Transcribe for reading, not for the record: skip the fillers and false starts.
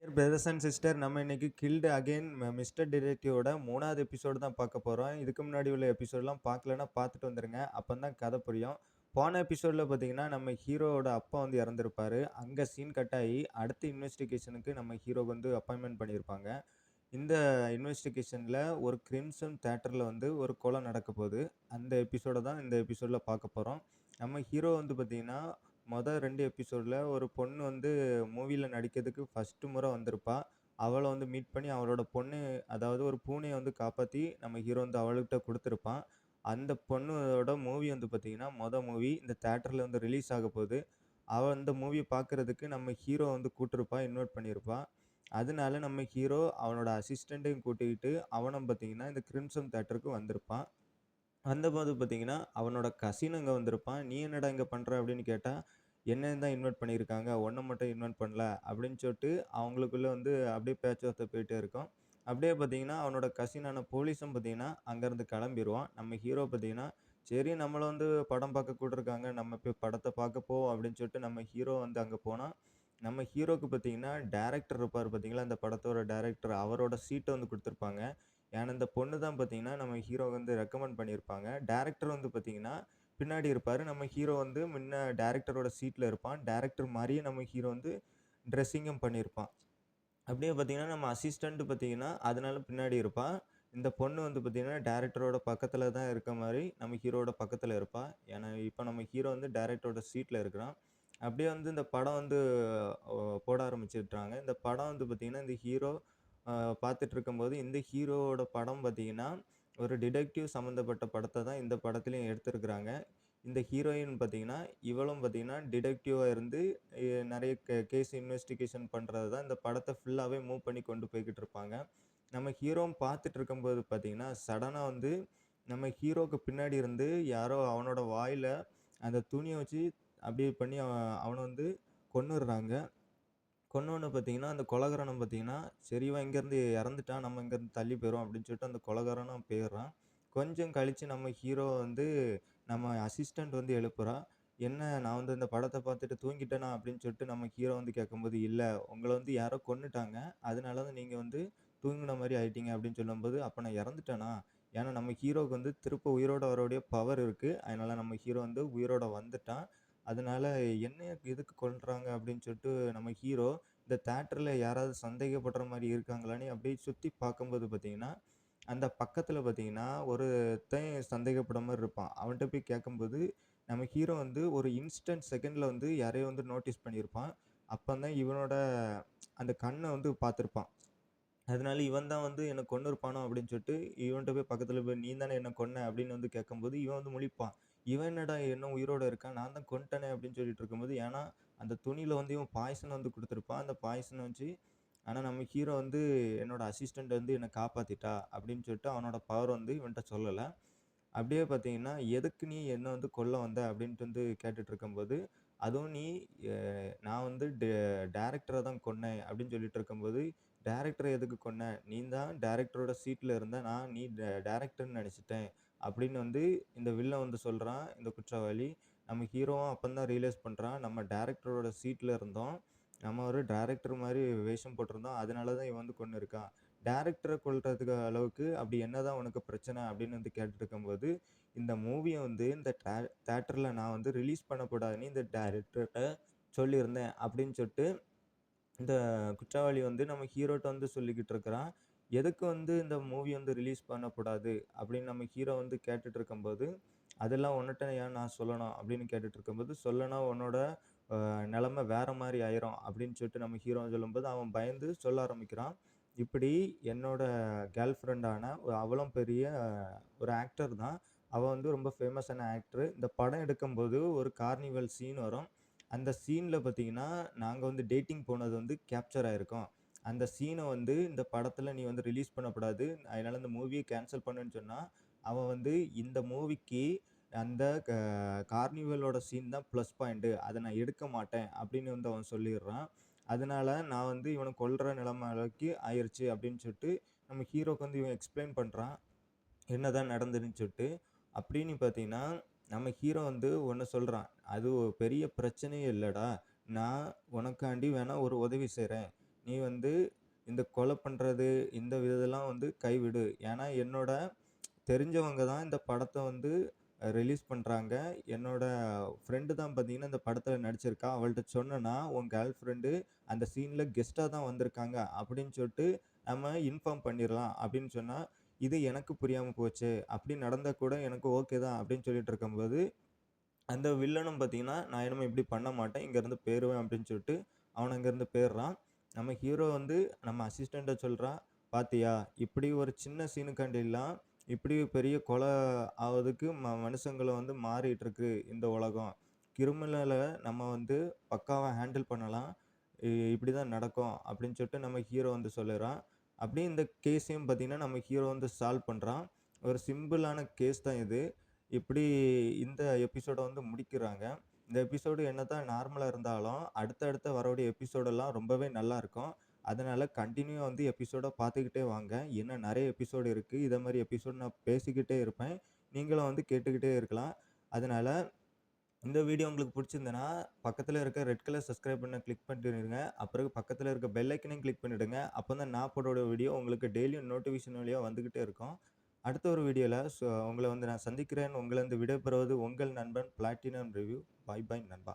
Dear brothers and sister, நம்ம இன்னைக்கு guild again mister டிடெக்டிவோட 3வது எபிசோடு தான் பார்க்க போகிறோம். இதுக்கு முன்னாடி உள்ள எபிசோட்லாம் பார்க்கலன்னா பார்த்துட்டு வந்துருங்க. அப்போ தான் கதை புரியும். போன எபிசோடில் பார்த்தீங்கன்னா நம்ம ஹீரோவோட அப்பா வந்து இறந்துருப்பாரு. அங்கே சீன் கட் ஆகி அடுத்த இன்வெஸ்டிகேஷனுக்கு நம்ம ஹீரோக்கு வந்து அப்பாயின்மெண்ட் பண்ணியிருப்பாங்க. இந்த இன்வெஸ்டிகேஷனில் ஒரு கிரிம்சன் தேட்டரில் வந்து ஒரு கொலை நடக்க போகுது. அந்த எபிசோட தான் இந்த எபிசோடில் பார்க்க போகிறோம். நம்ம ஹீரோ வந்து பார்த்தீங்கன்னா மொதல் 2 எபிசோடில் ஒரு பொண்ணு வந்து மூவியில் நடிக்கிறதுக்கு ஃபஸ்ட்டு முறை வந்திருப்பா. அவளை வந்து மீட் பண்ணி அவளோட பொண்ணு, அதாவது ஒரு பூனையை வந்து காப்பாற்றி நம்ம ஹீரோ வந்து அவளுக்கிட்ட கொடுத்துருப்பான். அந்த பொண்ணோட மூவி வந்து பார்த்தீங்கன்னா மூவி இந்த தேட்டரில் வந்து ரிலீஸ் ஆக போகுது. அவள் அந்த மூவியை பார்க்குறதுக்கு நம்ம ஹீரோ வந்து கூட்டிருப்பா, இன்வைட் பண்ணியிருப்பா. அதனால நம்ம ஹீரோ அவனோட அசிஸ்டண்ட்டையும் கூட்டிக்கிட்டு அவனும் பார்த்தீங்கன்னா இந்த கிரிம்சன் தியேட்டருக்கு வந்திருப்பான். வந்தபோது பார்த்தீங்கன்னா, அவனோட கசின் அங்க வந்திருப்பான். "நீ என்னடா இங்க பண்ற?" அப்படின்னு கேட்டா, "என்னையும் தான் இன்வைட் பண்ணியிருக்காங்க. உன்ன மட்டும் இன்வைட் பண்ணல." அப்படின்னு சொல்லிட்டு அவங்களுக்குள்ள வந்து அப்படியே பேச்சுவார்த்தை போயிட்டே இருக்கும். அப்படியே பார்த்தீங்கன்னா, அவனோட கசினான போலீஸும் பார்த்தீங்கன்னா, அங்கேருந்து கிளம்பிருவான். நம்ம ஹீரோ பார்த்தீங்கன்னா, சரி நம்மள வந்து படம் பார்க்க கூப்பிட்டுருக்காங்க. நம்ம போய் படத்த பார்க்க போவோம் அப்படின்னு சொல்லிட்டு நம்ம ஹீரோ வந்து அங்க போனா, நம்ம ஹீரோக்கு பார்த்தீங்கன்னா, டைரக்டர் இருப்பாரு பார்த்தீங்களா, அந்த படத்தோட டைரக்டர் அவரோட சீட்ட வந்து குடுத்துருப்பாங்க. ஏன்னா, இந்த பொண்ணு தான் பார்த்தீங்கன்னா, நம்ம ஹீரோக்கு வந்து ரெக்கமெண்ட் பண்ணியிருப்பாங்க. டைரக்டர் வந்து பார்த்தீங்கன்னா, பின்னாடி இருப்பாரு. நம்ம ஹீரோ வந்து முன்ன டைரக்டரோட சீட்ல இருப்பான். டைரக்டர் மாரியே நம்ம ஹீரோ வந்து ட்ரெஸ்ஸிங்கும் பண்ணியிருப்பான். அப்படியே பார்த்தீங்கன்னா, நம்ம அசிஸ்டன்ட் பார்த்தீங்கன்னா, அதனால பின்னாடி இருப்பான். இந்த பொண்ணு வந்து பார்த்தீங்கன்னா, டைரக்டரோட பக்கத்தில தான் இருக்க மாரி நம்ம ஹீரோவோட பக்கத்தில இருப்பா. ஏன்னா, இப்ப நம்ம ஹீரோ வந்து டைரக்டரோட சீட்ல இருக்கிறான். அப்படியே வந்து இந்த படம் வந்து ஒ போட ஆரம்பிச்சுட்டாங்க. இந்த படம் வந்து பார்த்தீங்கன்னா, இந்த ஹீரோ அ பார்த்துட்டுருக்கும்போது, இந்த ஹீரோவோட படம் பார்த்தீங்கன்னா, ஒரு டிடெக்டிவ் சம்மந்தப்பட்ட படத்த தான் இந்த படத்துலயும் எடுத்திருக்கிறாங்க. இந்த ஹீரோயின் பார்த்தீங்கன்னா, இவளும் பார்த்தீங்கன்னா டிடெக்டிவா இருந்து நெறைய கேஸ் இன்வெஸ்டிகேஷன் பண்றது தான் இந்த படத்த ஃபுல்லாவே மூவ் பண்ணி கொண்டு போய்க்கிட்டு இருப்பாங்க. நம்ம ஹீரோவும் பார்த்துட்டு இருக்கும்போது பார்த்தீங்கன்னா, சடனா வந்து நம்ம ஹீரோக்கு பின்னாடி இருந்து யாரோ அவனோட வாயில அந்த துணிய வச்சு அப்படியே பண்ணி அவன வந்து கொன்னுடுறாங்க. கொன்னோனே பார்த்தீங்கன்னா, அந்த கொலைகாரனும் பார்த்தீங்கன்னா, சரி இவன் இங்கேருந்து இறந்துட்டான். நம்ம இங்கேருந்து தள்ளி போயிருவோம் அப்படின்னு சொல்லிட்டு அந்த கொலைகாரனும் போயிர்றான். கொஞ்சம் கழிச்சு நம்ம ஹீரோ வந்து நம்ம அசிஸ்டன்ட் வந்து எழுப்புறா. "என்ன நான் வந்து இந்த படத்த பார்த்துட்டு தூங்கிட்டேனா?" அப்படின்னு சொல்லிட்டு நம்ம ஹீரோ வந்து கேட்கும்போது, "இல்ல உங்கள வந்து யாரோ கொன்னுட்டாங்க. அதனால தான் நீங்க வந்து தூங்குன மாரி ஆயிட்டீங்க." அப்படின்னு சொல்லும்போது, "அப்ப நான் இறந்துட்டேனா?" ஏன்னா நம்ம ஹீரோவுக்கு வந்து திரும்ப உயிரோட வரக்கூடிய பவர் இருக்கு. அதனால நம்ம ஹீரோ வந்து உயிரோட வந்துட்டான். அதனால "என்னைய எதுக்கு கொல்றாங்க?" அப்படின்னு சொல்லிட்டு நம்ம ஹீரோ இந்த தியேட்டர்ல யாராவது சந்தேகப்படுற மாரி இருக்காங்களான்னு அப்படியே சுத்தி பார்க்கும்போது பார்த்தீங்கன்னா, அந்த பக்கத்துல பார்த்தீங்கன்னா, ஒருத்தன் சந்தேகப்படுற மாரி இருப்பான். அவன்ட்ட போய் கேட்கும்போது, நம்ம ஹீரோ வந்து ஒரு இன்ஸ்டன்ட் செகண்ட்ல வந்து யாரையோ வந்து நோட்டீஸ் பண்ணியிருப்பான். அப்பந்தான் இவனோட அந்த கண்ண வந்து பார்த்திருப்பான். அதனால இவன் தான் வந்து என்ன கொன்னுருப்பானோ அப்படின்னு சொல்லிட்டு, இவன்ட்ட போய் பக்கத்துல போய், "நீ தானே என்ன கொன்ன?" அப்படின்னு வந்து கேட்கும்போது, இவன் வந்து முழிப்பான். இவன் என்னடா இன்னும் உயிரோட இருக்கான்? நான் தான் கொன்ட்டனே அப்படின்னு சொல்லிட்டு இருக்கும்போது, ஏன்னா அந்த துணியில வந்து இவன் பாய்சன் வந்து குடுத்திருப்பான். அந்த பாய்சன வச்சு ஆனா நம்ம ஹீரோ வந்து, "என்னோட அசிஸ்டன்ட் வந்து என்ன காப்பாத்திட்டா" அப்படின்னு சொல்லிட்டு அவனோட பவர் வந்து இவன்ட்ட சொல்லல. அப்படியே பார்த்தீங்கன்னா, "எதுக்கு நீ என்ன வந்து கொல்ல வந்த?" அப்படின்ட்டு வந்து கேட்டுட்டு இருக்கும்போது, அதுவும் நீ எ நான் வந்து டைரக்டர தான் கொன்னேன் அப்படின்னு சொல்லிட்டு இருக்கும்போது, "டைரக்டர எதுக்கு கொன்ன? நீ தான் டைரக்டரோட சீட்ல இருந்த. நான் நீ டைரக்டர்ன்னு நெனச்சுட்டேன்." அப்படின்னு வந்து இந்த வில்லன் வந்து சொல்றான், இந்த குற்றவாளி. நம்ம ஹீரோவும் அப்பந்தான் ரியலைஸ் பண்றான், நம்ம டைரக்டரோட சீட்ல இருந்தோம். நம்ம ஒரு டைரக்டர் மாரி வேஷம் போட்டிருந்தோம். அதனால தான் இவன் வந்து கொன்னுருக்கான். டைரக்டர கொல்றதுக்கு அளவுக்கு அப்படி என்னதான் உனக்கு பிரச்சனை? அப்படின்னு வந்து கேட்டுட்டு இருக்கும்போது, இந்த மூவிய வந்து இந்த தியேட்டர்ல நான் வந்து ரிலீஸ் பண்ணக்கூடாதுன்னு இந்த டைரக்டர்ட்ட சொல்லியிருந்தேன். அப்படின்னு சொல்லிட்டு இந்த குற்றவாளி வந்து நம்ம ஹீரோட்ட வந்து சொல்லிக்கிட்டு இருக்கிறான். எதுக்கு வந்து இந்த மூவி வந்து ரிலீஸ் பண்ணக்கூடாது? அப்படின்னு நம்ம ஹீரோ வந்து கேட்டுட்டு இருக்கும்போது, அதெல்லாம் உன்னிட்ட ஏன் நான் சொல்லணும்? அப்படின்னு கேட்டுட்டு இருக்கும்போது, சொல்லனா உன்னோட நிலைமை வேற மாரி ஆயிரும் அப்படின்னு சொல்லிட்டு நம்ம ஹீரோ சொல்லும்போது, அவன் பயந்து சொல்ல ஆரம்பிக்கிறான். இப்படி என்னோட கேர்ள் ஃபிரெண்டான அவளும் பெரிய ஒரு ஆக்டர் தான். அவ வந்து ரொம்ப ஃபேமஸான ஆக்டர். இந்த படம் எடுக்கும்போது ஒரு கார்னிவல் சீன் வரும். அந்த சீன்ல பார்த்தீங்கன்னா, நாங்க வந்து டேட்டிங் போனது வந்து கேப்சர் ஆயிருக்கும். அந்த சீன வந்து இந்த படத்துல நீ வந்து ரிலீஸ் பண்ணக்கூடாது. அதனால இந்த மூவிய கேன்சல் பண்ணுன்னு சொன்னா, அவன் வந்து இந்த மூவிக்கு அந்த கார்னிவலோட சீன் தான் ப்ளஸ் பாயிண்ட். அத நான் எடுக்க மாட்டேன் அப்படின்னு வந்து அவன் சொல்லிடுறான். அதனால நான் வந்து இவன கொல்ற நிலைமை அளவுக்கு ஆயிருச்சு அப்படின்னு சொல்லிட்டு, நம்ம ஹீரோக்கு வந்து இவன் எக்ஸ்ப்ளைன் பண்றான். என்னதான் நடந்ததுன்னு சொல்லிட்டு. அப்படின்னு பார்த்தீங்கன்னா, நம்ம ஹீரோ வந்து ஒண்ணு சொல்றான். "அது ஒரு பெரிய பிரச்சனையே இல்லடா. நான் உனக்காண்டி வேணா ஒரு உதவி செய்றேன். நீ வந்து இந்த கொலை பண்றது, இந்த இதெல்லாம் வந்து கைவிடு. ஏன்னா என்னோட தெரிஞ்சவங்க தான் இந்த படத்த வந்து ரிலீஸ் பண்றாங்க. என்னோட ஃப்ரெண்டு தான் பார்த்தீங்கன்னா, இந்த படத்துல நடிச்சிருக்கா. அவள்ட்ட சொன்னேன்னா, உன் கேர்ள் ஃப்ரெண்டு அந்த சீன்ல கெஸ்ட்டா தான் வந்திருக்காங்க அப்படின்னு சொல்லிட்டு நம்ம இன்ஃபார்ம் பண்ணிறலாம் அப்படின்னு சொன்னா, இது எனக்கு புரியாம போச்சு. அப்படி நடந்தா கூட எனக்கு ஓகே தான் அப்படின்னு சொல்லிட்டு இருக்கும்போது, அந்த வில்லனும் பார்த்தீங்கன்னா, நான் இனிமே இப்படி பண்ண மாட்டேன். இங்கேருந்து போயிருவேன் அப்படின்னு சொல்லிட்டு, அவன் அங்கேருந்து போயிடுறான். நம்ம ஹீரோ வந்து நம்ம அசிஸ்டன்ட்ட சொல்றான், "பாத்தியா, இப்படி ஒரு சின்ன சீனுக்காண்டிலாம் இப்படி பெரிய கொலை ஆவதுக்கு மனுஷங்கள வந்து மாறிட்டு இருக்கு இந்த உலகம். கிரிமினல நம்ம வந்து பக்காவா ஹேண்டில் பண்ணலாம். இப்படி தான் நடக்கும்." அப்படின்னு சொல்லிட்டு நம்ம ஹீரோ வந்து சொல்லுறான். அப்படியே இந்த கேஸையும் பார்த்தீங்கன்னா, நம்ம ஹீரோ வந்து சால்வ் பண்றான். ஒரு சிம்பிளான கேஸ் தான் இது. இப்படி இந்த எபிசோட வந்து முடிக்கிறாங்க. இந்த எபிசோடு என்னதான் நார்மலா இருந்தாலும், அடுத்தடுத்த வரக்கூடிய எபிசோடெல்லாம் ரொம்பவே நல்லாருக்கும். அதனால கன்டினியூவா வந்து எபிசோட பார்த்துக்கிட்டே வாங்க. இன்னும் நெறைய எபிசோடு இருக்கு. இத மாரி எபிசோட் நான் பேசிக்கிட்டே இருப்பேன். நீங்களும் வந்து கேட்டுக்கிட்டே இருக்கலாம். அதனால இந்த வீடியோ உங்களுக்கு புடிச்சிருந்ததுன்னா, பக்கத்துல இருக்க ரெட் கலர் சப்ஸ்கிரைப் பட்டன கிளிக் பண்ணிடுங்க. அப்புறம் பக்கத்துல இருக்க பெல் ஐக்கனையும் கிளிக் பண்ணிடுங்க. அப்பதான் நான் போடுற வீடியோ உங்களுக்கு டெய்லியும் நோட்டிஃபிகேஷன் வழியா வந்துகிட்டே இருக்கும். அடுத்த ஒரு வீடியோல உங்கள வந்து நான் சந்திக்கிறேன். உங்களிருந்து விடைபெறுவது உங்கள் நண்பன் பிளாட்டினம் ரிவ்யூ. பாய் பாய் நண்பா.